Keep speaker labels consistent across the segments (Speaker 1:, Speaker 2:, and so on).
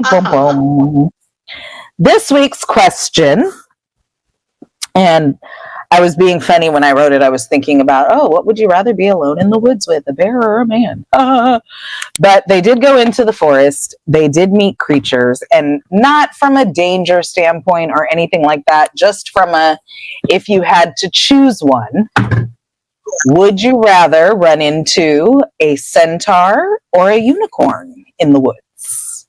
Speaker 1: boom, boom, boom. This week's question, and I was being funny when I wrote it. I was thinking about, what would you rather be alone in the woods with, a bear or a man? But they did go into the forest. They did meet creatures, and not from a danger standpoint or anything like that, just from if you had to choose one, would you rather run into a centaur or a unicorn in the woods?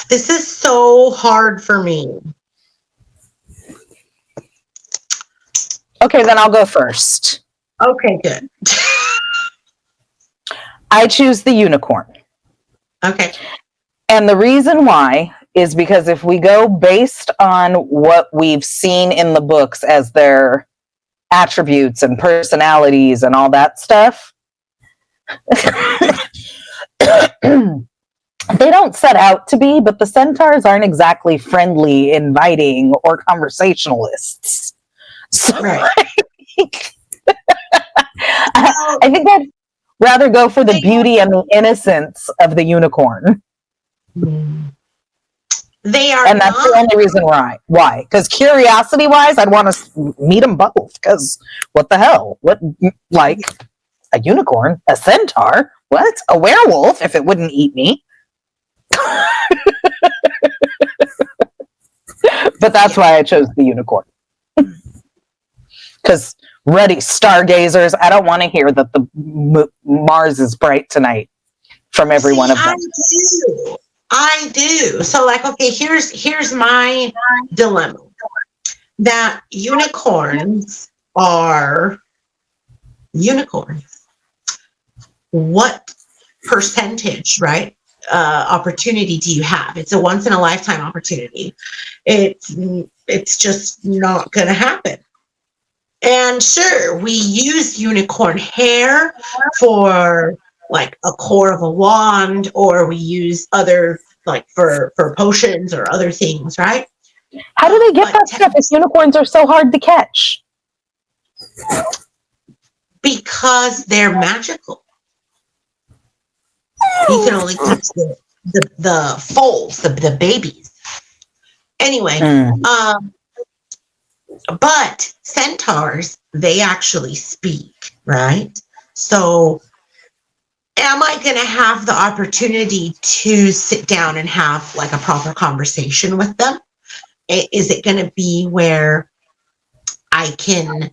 Speaker 2: This is so hard for me.
Speaker 1: Okay, then I'll go first.
Speaker 2: Okay, good.
Speaker 1: I choose the unicorn.
Speaker 2: Okay.
Speaker 1: And the reason why is because if we go based on what we've seen in the books as their attributes and personalities and all that stuff, they don't set out to be, but the centaurs aren't exactly friendly, inviting, or conversationalists. So
Speaker 2: right.
Speaker 1: I think I'd rather go for the beauty and the innocence of the unicorn.
Speaker 2: They are,
Speaker 1: and that's the only reason why. Because curiosity-wise, I'd want to meet them both. Because what the hell? What, like a unicorn, a centaur? What? A werewolf? If it wouldn't eat me. But that's why I chose the unicorn. Because ready, stargazers, I don't want to hear that the Mars is bright tonight from every one of them.
Speaker 2: I do. So, like, okay, here's my dilemma. That unicorns are unicorns. What percentage, right? Opportunity do you have? It's a once in a lifetime opportunity. It's just not going to happen. And sure, we use unicorn hair for like a core of a wand, or we use other like for potions or other things, right?
Speaker 1: How do they get that stuff if unicorns are so hard to catch?
Speaker 2: Because they're magical. You can only catch the foals, the babies. Anyway, but centaurs, they actually speak, right? So am I going to have the opportunity to sit down and have like a proper conversation with them? Is it going to be where I can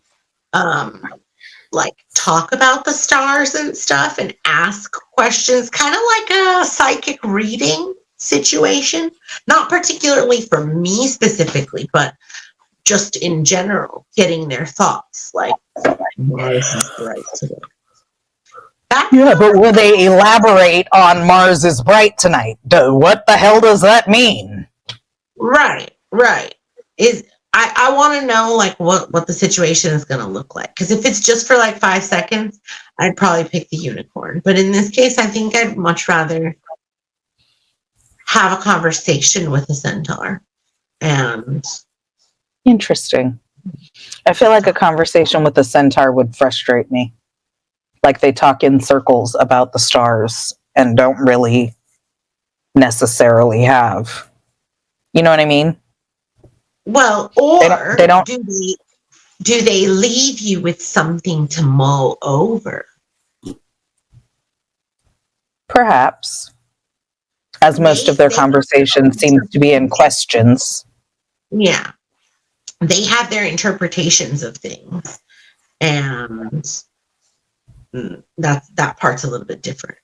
Speaker 2: like talk about the stars and stuff and ask questions, kind of like a psychic reading situation? Not particularly for me specifically, but just in general, getting their thoughts, like Mars is bright today.
Speaker 1: Yeah, but will they elaborate on Mars is bright tonight? What the hell does that mean?
Speaker 2: Right. I want to know like what the situation is going to look like. Because if it's just for like 5 seconds, I'd probably pick the unicorn. But in this case, I think I'd much rather have a conversation with a centaur. And
Speaker 1: interesting. I feel like a conversation with a centaur would frustrate me. Like they talk in circles about the stars and don't really necessarily have. You know what I mean?
Speaker 2: Well, or
Speaker 1: they don't.
Speaker 2: Do they leave you with something to mull over?
Speaker 1: Perhaps. As most of their conversation seems to be in questions.
Speaker 2: Yeah. They have their interpretations of things. And that part's a little bit different.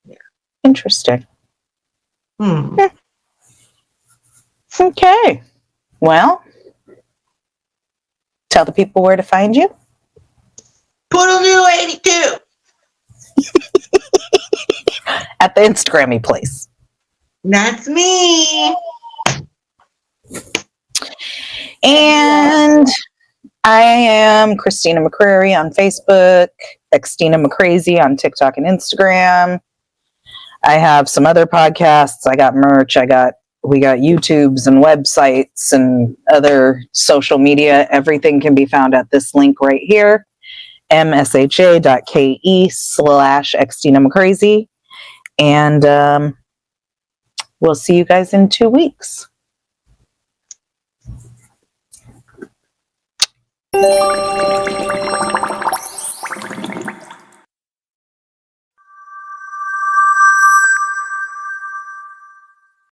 Speaker 2: Yeah.
Speaker 1: Interesting. Okay. Well, tell the people where to find you.
Speaker 2: Poodle 82
Speaker 1: at the Instagrammy place.
Speaker 2: That's me.
Speaker 1: And I am Christina McCrary on Facebook, Xtina McCrazy on TikTok and Instagram. I have some other podcasts. I got merch. We got YouTubes and websites and other social media. Everything can be found at this link right here. msha.ke/xdnumcrazy. And we'll see you guys in 2 weeks.